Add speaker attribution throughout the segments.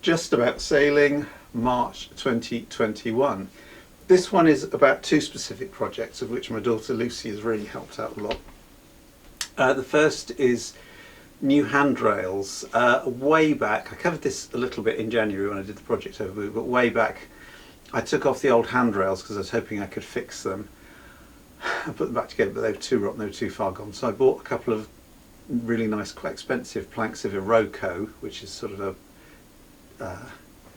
Speaker 1: Just About Sailing, March 2021. This one is about two specific projects of which my daughter Lucy has really helped out a lot. The first is new handrails. Way back, I covered this a little bit in January when I did the project overview, but way back I took off the old handrails because I was hoping I could fix them. I put them back together, but they were too rotten, they were too far gone. So I bought a couple of really nice, quite expensive planks of Iroko, which is sort of a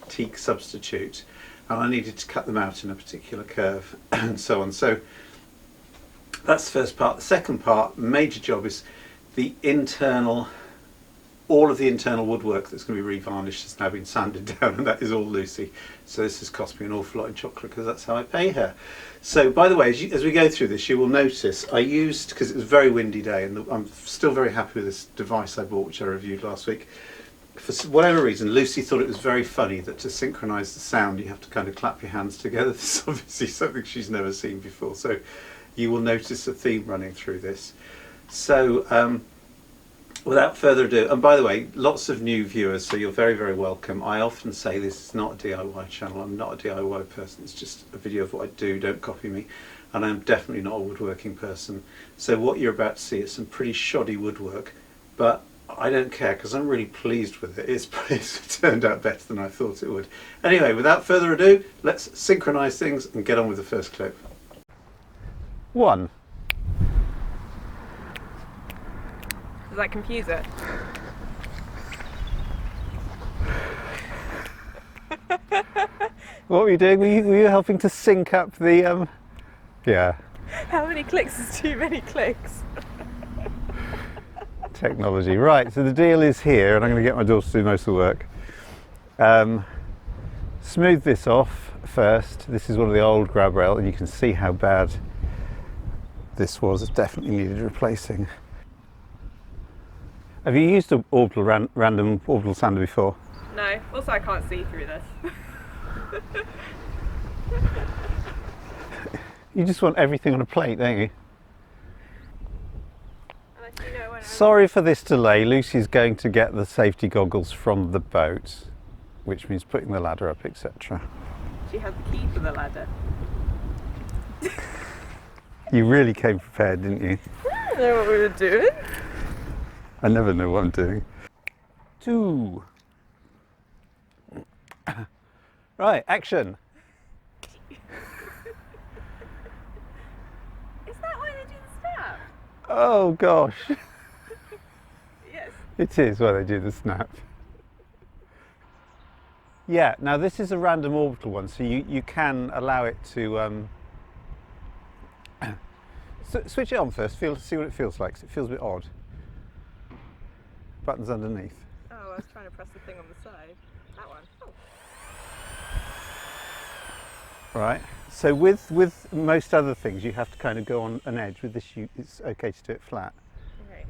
Speaker 1: teak substitute, and I needed to cut them out in a particular curve and so on. So that's the first part. The second part, major job, is the internal, all of the internal woodwork that's going to be revarnished has now been sanded down, and that is all Lucy. So this has cost me an awful lot in chocolate because that's how I pay her. So by the way, as we go through this, you will notice I used, because it was a very windy day, and I'm still very happy with this device I bought, which I reviewed last week. For whatever reason, Lucy thought it was very funny that to synchronise the sound you have to kind of clap your hands together. This is obviously something she's never seen before, so you will notice a theme running through this. So without further ado, and by the way, lots of new viewers, so you're very, very welcome. I often say this is not a DIY channel, I'm not a DIY person, it's just a video of what I do, don't copy me. And I'm definitely not a woodworking person. So what you're about to see is some pretty shoddy woodwork, but I don't care because I'm really pleased with it. It's turned out better than I thought it would. Anyway, without further ado, let's synchronise things and get on with the first clip. One.
Speaker 2: Does that confuse it?
Speaker 1: What were you doing? Were you helping to sync up the, yeah.
Speaker 2: How many clicks is too many clicks?
Speaker 1: Technology. Right, so the deal is here, and I'm going to get my daughter to do most of the work. Smooth this off first. This is one of the old grab rails, and you can see how bad this was. It definitely needed replacing. Have you used a random orbital sander before?
Speaker 2: No, also I can't see through this.
Speaker 1: You just want everything on a plate, don't you? Sorry for this delay. Lucy's going to get the safety goggles from the boat, which means putting the ladder up, etc.
Speaker 2: She had the key for the ladder.
Speaker 1: You really came prepared, didn't you?
Speaker 2: I don't know what we were doing.
Speaker 1: I never know what I'm doing. Two. Right, action.
Speaker 2: Is that why they do the snap?
Speaker 1: Oh gosh.
Speaker 2: Yes.
Speaker 1: It is why they do the snap. Yeah, now this is a random orbital one, so you can allow it to switch it on first, see what it feels like, 'cause it feels a bit odd. Buttons underneath.
Speaker 2: Oh, I was trying to press the thing on the side. That one. Oh.
Speaker 1: Right, so with most other things you have to kind of go on an edge. With this it's okay to do it flat.
Speaker 2: Okay.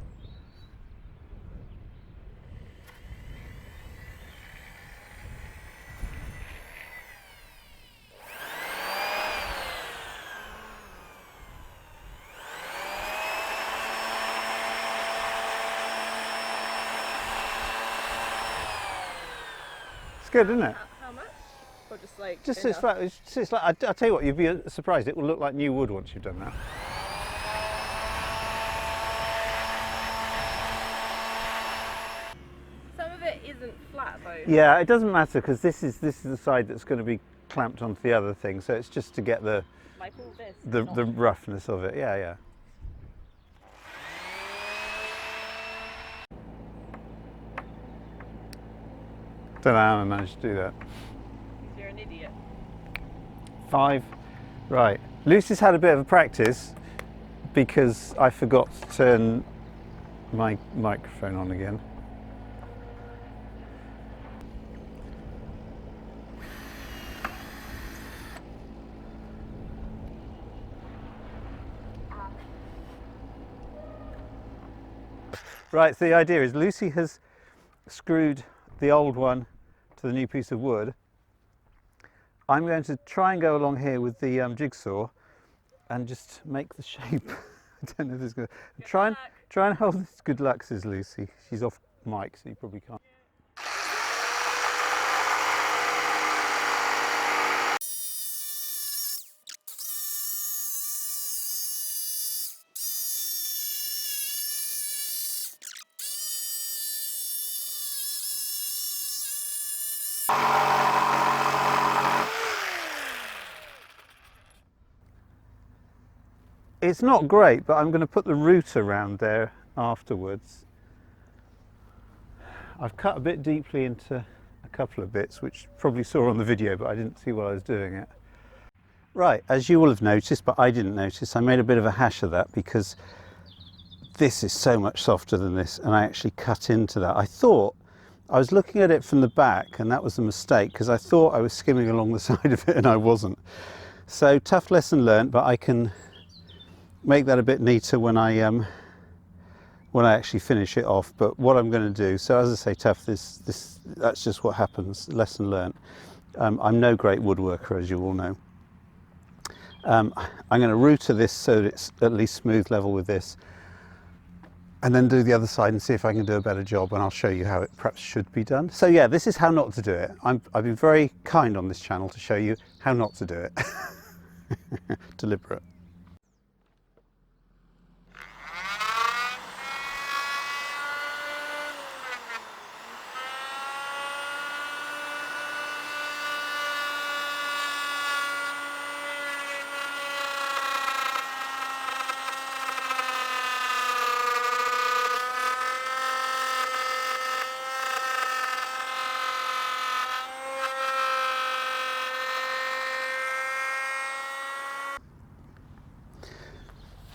Speaker 1: It's good, isn't it?
Speaker 2: How much? Or just like
Speaker 1: Just it's flat. It's like, I'll tell you what, you'd be surprised. It will look like new wood once you've done that.
Speaker 2: Some of it isn't flat though.
Speaker 1: Yeah, it doesn't matter because this is the side that's going to be clamped onto the other thing. So it's just to get the
Speaker 2: Like all this.
Speaker 1: the roughness of it. Yeah, yeah. Don't know how I managed to do that.
Speaker 2: You're an idiot.
Speaker 1: 5. Right. Lucy's had a bit of a practice because I forgot to turn my microphone on again. Right, so the idea is Lucy has screwed the old one to the new piece of wood. I'm going to try and go along here with the jigsaw and just make the shape. I don't know if it's going to... Try and hold this. Good luck, says Lucy. She's off mic, so you probably can't. It's not great, but I'm going to put the root around there afterwards. I've cut a bit deeply into a couple of bits, which you probably saw on the video, but I didn't see while I was doing it. Right, as you will have noticed, but I didn't notice, I made a bit of a hash of that because this is so much softer than this, and I actually cut into that. I was looking at it from the back, and that was a mistake because I thought I was skimming along the side of it and I wasn't. So tough lesson learned, but I can make that a bit neater when I actually finish it off. But what I'm going to do, so as I say, tough, that's just what happens, lesson learned. I'm no great woodworker, as you all know. I'm going to router this so that it's at least smooth level with this, and then do the other side and see if I can do a better job, and I'll show you how it perhaps should be done. So yeah, this is how not to do it. I've been very kind on this channel to show you how not to do it. Deliberate.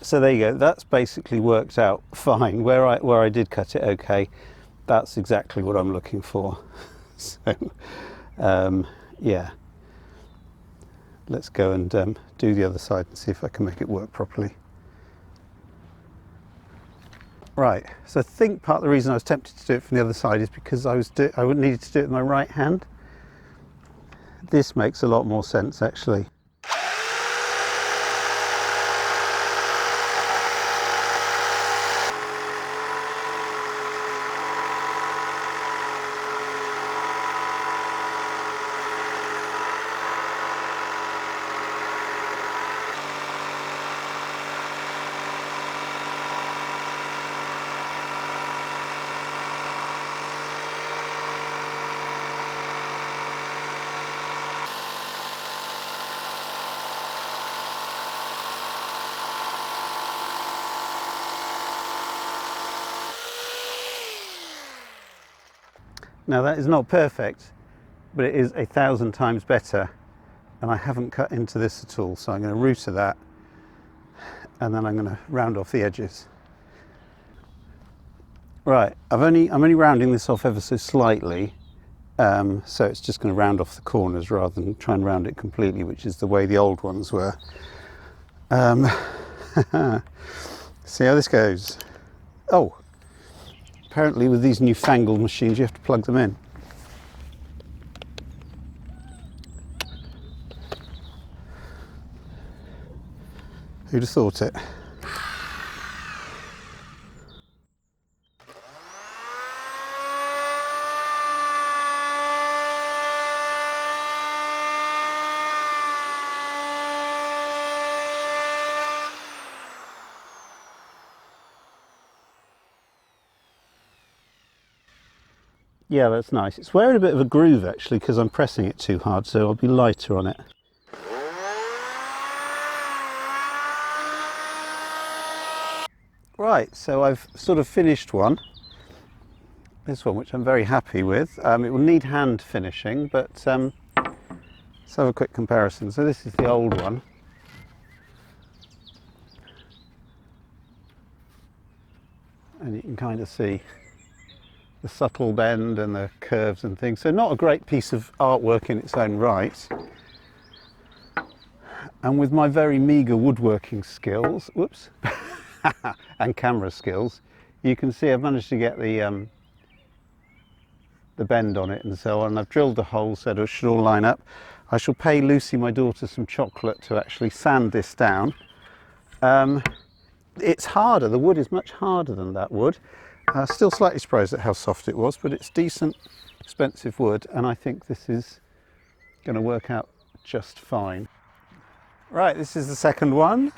Speaker 1: So there you go, that's basically worked out fine. Where I did cut it okay, that's exactly what I'm looking for. So yeah, let's go and do the other side and see if I can make it work properly. Right, so I think part of the reason I was tempted to do it from the other side is because I needed to do it with my right hand. This makes a lot more sense actually. Now that is not perfect, but it is 1,000 times better, and I haven't cut into this at all, so I'm going to router that, and then I'm going to round off the edges. Right, I'm only rounding this off ever so slightly, so it's just going to round off the corners rather than try and round it completely, which is the way the old ones were. See how this goes. Oh, apparently with these newfangled machines you have to plug them in. Who'd have thought it? Yeah, that's nice. It's wearing a bit of a groove actually because I'm pressing it too hard, so I'll be lighter on it. Right, so I've sort of finished one. This one, which I'm very happy with. It will need hand finishing, but let's have a quick comparison. So this is the old one. And you can kind of see the subtle bend and the curves and things. So not a great piece of artwork in its own right. And with my very meagre woodworking skills, whoops, and camera skills, you can see I've managed to get the bend on it and so on. I've drilled the holes so it should all line up. I shall pay Lucy, my daughter, some chocolate to actually sand this down. It's harder, the wood is much harder than that wood. Still slightly surprised at how soft it was, but it's decent, expensive wood, and I think this is going to work out just fine. Right, this is the second one.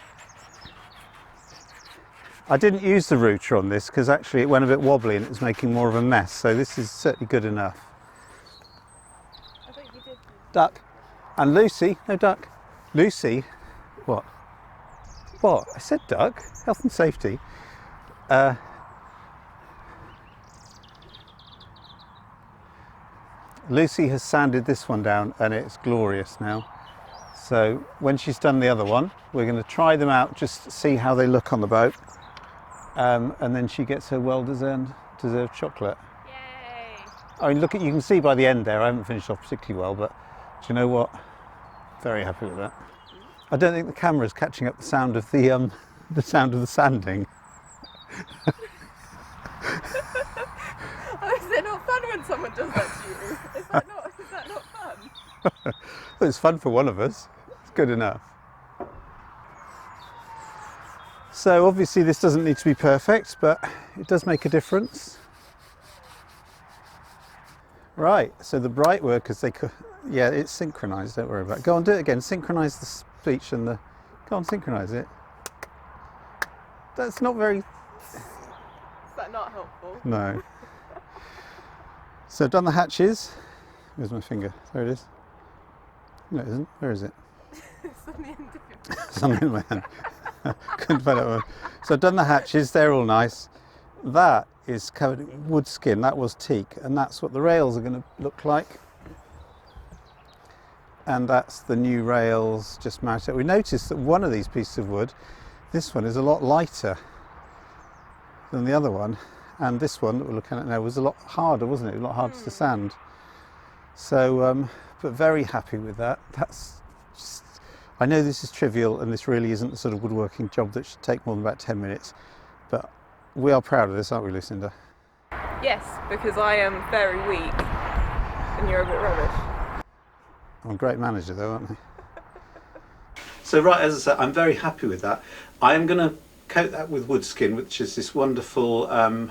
Speaker 1: I didn't use the router on this because actually it went a bit wobbly and it was making more of a mess, so this is certainly good enough.
Speaker 2: I think you did.
Speaker 1: Duck. And Lucy, no duck. Lucy, what? spot. I said duck, health and safety. Lucy has sanded this one down and it's glorious now. So when she's done the other one, we're going to try them out just to see how they look on the boat. And then she gets her well-deserved chocolate.
Speaker 2: Yay!
Speaker 1: I mean, you can see by the end there, I haven't finished off particularly well, but do you know what? Very happy with that. I don't think the camera's catching up the sound of the sanding.
Speaker 2: Oh, is it not fun when someone does that to you? Is that not fun?
Speaker 1: Well, it's fun for one of us. It's good enough. So obviously this doesn't need to be perfect, but it does make a difference. Right, so the bright workers, yeah, it's synchronised, don't worry about it. Go on, do it again, synchronise the speech and the... Go on, synchronise it. That's not very...
Speaker 2: Is that not helpful?
Speaker 1: No. So I've done the hatches. Where's my finger? There it is. No, it isn't. Where is it?
Speaker 2: It's on the end of your...
Speaker 1: It's on the end of my hand. Couldn't find out. So I've done the hatches, they're all nice. That is covered in wood skin, that was teak, and that's what the rails are going to look like. And that's the new rails just mounted. We noticed that one of these pieces of wood, this one is a lot lighter than the other one, and this one that we're looking at now was a lot harder, wasn't it? A lot harder to sand. So, but very happy with that. That's just, I know this is trivial and this really isn't the sort of woodworking job that should take more than about 10 minutes, but we are proud of this, aren't we, Lucinda?
Speaker 2: Yes, because I am very weak and you're a bit rubbish.
Speaker 1: I'm a great manager though, aren't I? So right, as I said, I'm very happy with that. I am going to coat that with wood skin, which is this wonderful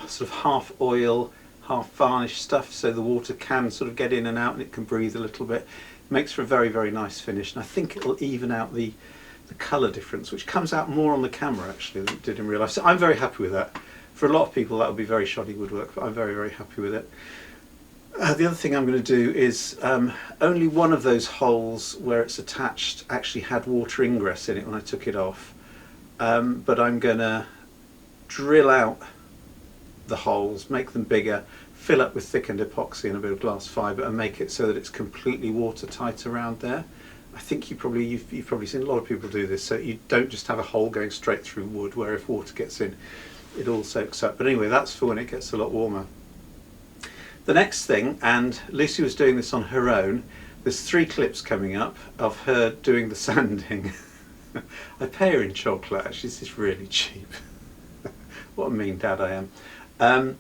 Speaker 1: sort of half oil, half varnish stuff, so the water can sort of get in and out and it can breathe a little bit. It makes for a very, very nice finish, and I think it'll even out the colour difference, which comes out more on the camera actually than it did in real life. So I'm very happy with that. For a lot of people that would be very shoddy woodwork, but I'm very, very happy with it. The other thing I'm going to do is only one of those holes where it's attached actually had water ingress in it when I took it off, but I'm going to drill out the holes, make them bigger, fill up with thickened epoxy and a bit of glass fibre and make it so that it's completely watertight around there. I think you've probably seen a lot of people do this, so you don't just have a hole going straight through wood where if water gets in it all soaks up. But anyway, that's for when it gets a lot warmer. The next thing, and Lucy was doing this on her own, there's 3 clips coming up of her doing the sanding. I pay her in chocolate, actually, this is really cheap. What a mean dad I am.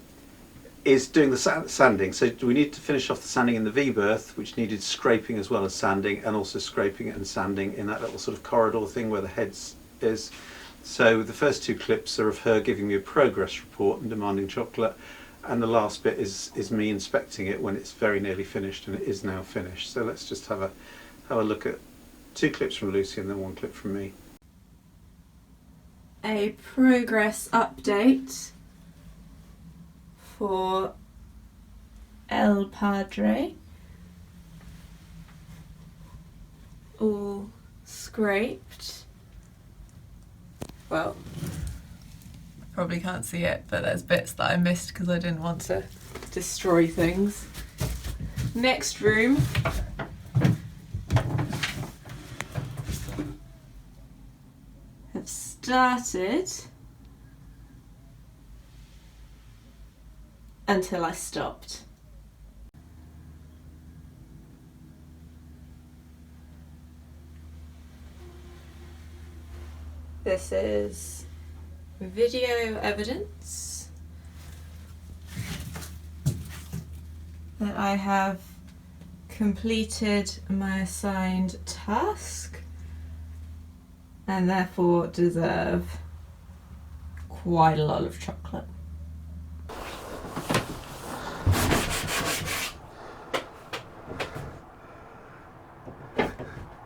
Speaker 1: Is doing the sanding. So we need to finish off the sanding in the V-berth, which needed scraping as well as sanding, and also scraping and sanding in that little sort of corridor thing where the heads is. So the first 2 clips are of her giving me a progress report and demanding chocolate, and the last bit is me inspecting it when it's very nearly finished, and it is now finished. So let's just have a look at 2 clips from Lucy and then 1 clip from me.
Speaker 3: A progress update for El Padre. All scraped. Well, probably can't see it, but there's bits that I missed because I didn't want to destroy things. Next room. Have started until I stopped. This is video evidence that I have completed my assigned task and therefore deserve quite a lot of chocolate.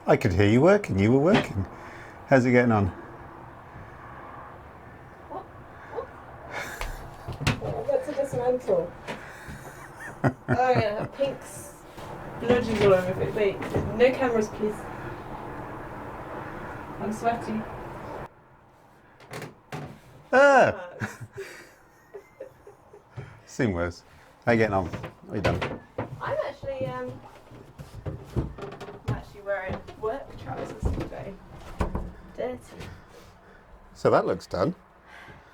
Speaker 1: I could hear you working, you were working. How's it getting on?
Speaker 2: That's a dismantle. Oh yeah, pinks. Bludgeons all over it. Wait, no cameras please. I'm sweaty.
Speaker 1: Ah! Seen worse. How you getting on? What are you done?
Speaker 2: I'm actually wearing work trousers today. Dirty.
Speaker 1: So that looks done.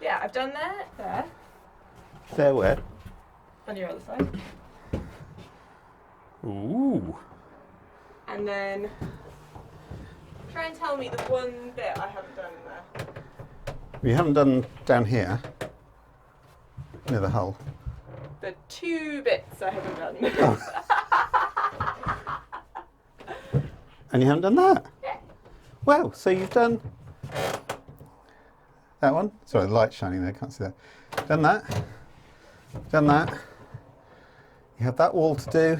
Speaker 2: Yeah, I've done that there.
Speaker 1: There where?
Speaker 2: On your other side.
Speaker 1: Ooh.
Speaker 2: And then try and tell me the one bit I haven't done there.
Speaker 1: You haven't done down here, near the hull.
Speaker 2: The 2 bits I haven't done.
Speaker 1: Oh. And you haven't done that?
Speaker 2: Yeah.
Speaker 1: Well, so you've done that one. Sorry, the light's shining there, can't see that. Done that. Done that. You have that wall to do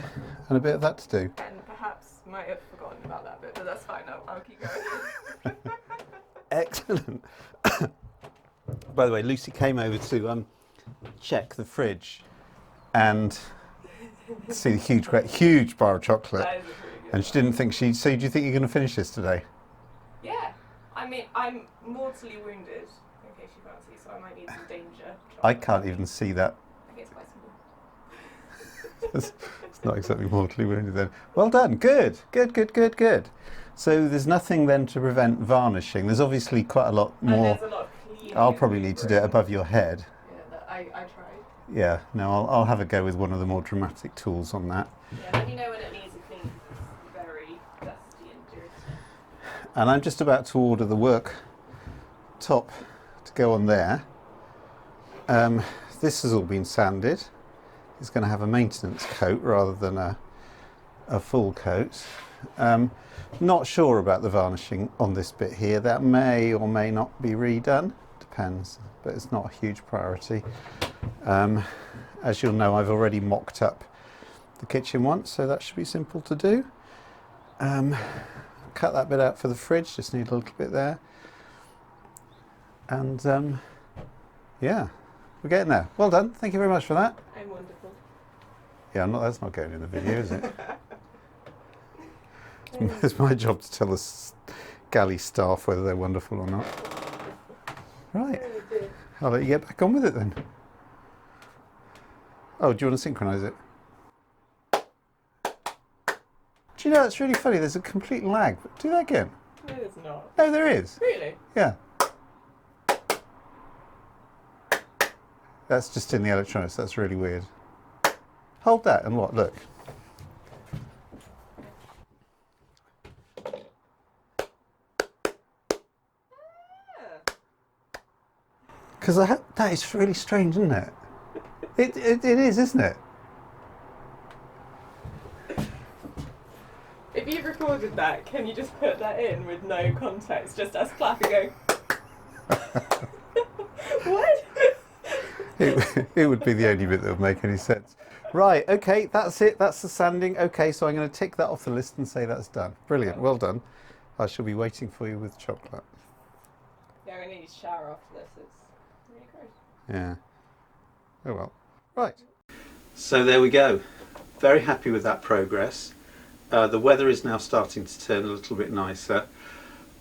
Speaker 1: and a bit of that to do.
Speaker 2: And perhaps might have forgotten about that bit, but that's fine, I'll keep going.
Speaker 1: Excellent. By the way, Lucy came over to check the fridge and see the huge bar of chocolate.
Speaker 2: That is a pretty good
Speaker 1: And she didn't think she'd. So, do you think you're going to finish this today?
Speaker 2: Yeah, I mean, I'm mortally wounded, in case you can't see, so I might need some danger.
Speaker 1: I can't even see that.
Speaker 2: Okay, it's quite simple.
Speaker 1: It's not exactly mortally wounded then. Well done. Good. Good. So there's nothing then to prevent varnishing. There's obviously quite a lot more.
Speaker 2: And there's a lot of cleaning.
Speaker 1: I'll probably need to do it above your head.
Speaker 2: Yeah, I tried.
Speaker 1: Yeah. No, I'll have a go with one of the more dramatic tools on that.
Speaker 2: Yeah, let me know when it needs a clean. It's very dusty and dirty.
Speaker 1: And I'm just about to order the work top to go on there. This has all been sanded. It's going to have a maintenance coat rather than a full coat. Not sure about the varnishing on this bit here. That may or may not be redone. Depends, but it's not a huge priority. As you'll know, I've already mocked up the kitchen once, so that should be simple to do. Cut that bit out for the fridge, just need a little bit there. And yeah, we're getting there. Well done, thank you very much for that.
Speaker 2: I'm wonderful.
Speaker 1: Yeah, that's not going in the video, is it? It's my job to tell the galley staff whether they're wonderful or not. Right, I'll let you get back on with it then. Oh, do you want to synchronise it? Do you know, it's really funny, there's a complete lag. Do that again.
Speaker 2: No, there's not.
Speaker 1: No, there is.
Speaker 2: Really?
Speaker 1: Yeah. That's just in the electronics, that's really weird. Hold that and what, look. Because that is really strange, isn't it? It is, isn't it?
Speaker 2: If you've recorded that, can you just put that in with no context, just us clapping going, what?
Speaker 1: It would be the only bit that would make any sense. Right, okay, that's it, that's the sanding. Okay, so I'm going to tick that off the list and say that's done. Brilliant, well done. I shall be waiting for you with chocolate.
Speaker 2: Yeah, I'm going to need to shower after this. It's really gross.
Speaker 1: Yeah. Oh well. Right. So there we go. Very happy with that progress. The weather is now starting to turn a little bit nicer.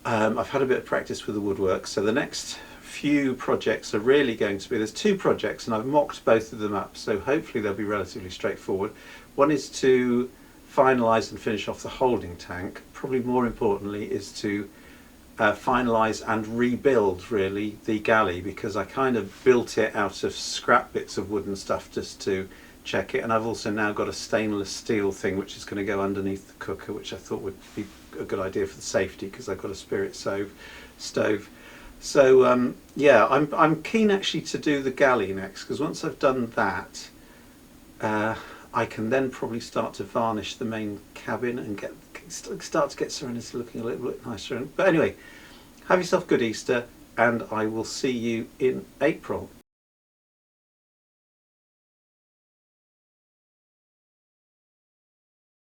Speaker 1: I've had a bit of practice with the woodwork, so the next few projects are really going to be, there's 2 projects and I've mocked both of them up, so hopefully they'll be relatively straightforward. One is to finalise and finish off the holding tank. Probably more importantly is to finalise and rebuild really the galley, because I kind of built it out of scrap bits of wood and stuff just to check it, and I've also now got a stainless steel thing which is going to go underneath the cooker, which I thought would be a good idea for the safety because I've got a spirit stove. So yeah, I'm keen actually to do the galley next, because once I've done that I can then probably start to varnish the main cabin and start to get Serenity looking a little bit nicer. But anyway, have yourself a good Easter and I will see you in April.